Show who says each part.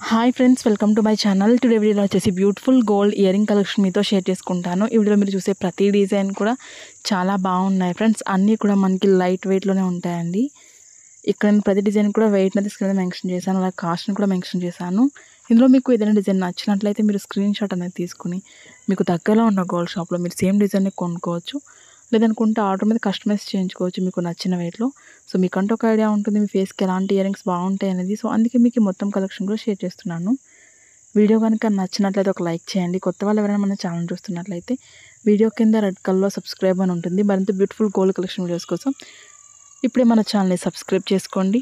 Speaker 1: Hi friends, welcome to my channel. Today వీడియోలో వచ్చేసి beautiful gold earring collection మీతో share చేసుకుంటాను. ఈ వీడియోలో మీరు చూసే ప్రతి డిజైన్ కూడా చాలా బాగున్నాయి ఫ్రెండ్స్. అన్నీ కూడా మనకి లైట్ వెయిట్లోనే ఉంటాయండి. ఇక్కడ నేను ప్రతి డిజైన్ కూడా వెయిట్ అనేది స్క్రీన్ మెన్షన్ చేశాను, అలాగే కాస్ట్ని కూడా మెన్షన్ చేశాను. ఇందులో మీకు ఏదైనా డిజైన్ నచ్చినట్లయితే మీరు స్క్రీన్ షాట్ అనేది తీసుకుని మీకు దగ్గరలో ఉన్న గోల్డ్ షాప్లో మీరు సేమ్ డిజైన్ని కొనుక్కోవచ్చు. లేదనుకుంటే ఆర్డర్ మీద కస్టమైజ్ చేయించుకోవచ్చు మీకు నచ్చిన వెయిట్లో. సో మీకంటూ ఒక ఐడియా ఉంటుంది మీ ఫేస్కి ఎలాంటి ఇయరింగ్స్ బాగుంటాయి అనేది. సో అందుకే మీకు మొత్తం కలెక్షన్ కూడా షేర్ చేస్తున్నాను. వీడియో కనుక నచ్చినట్లయితే ఒక లైక్ చేయండి. కొత్త వాళ్ళు ఎవరైనా మన ఛానల్ చూస్తున్నట్లయితే వీడియో కింద రెడ్ కలర్లో సబ్స్క్రైబ్ అని ఉంటుంది. మరింత బ్యూటిఫుల్ గోల్డ్ కలెక్షన్ వీడియోస్ కోసం ఇప్పుడే మన ఛానల్ని సబ్స్క్రైబ్ చేసుకోండి.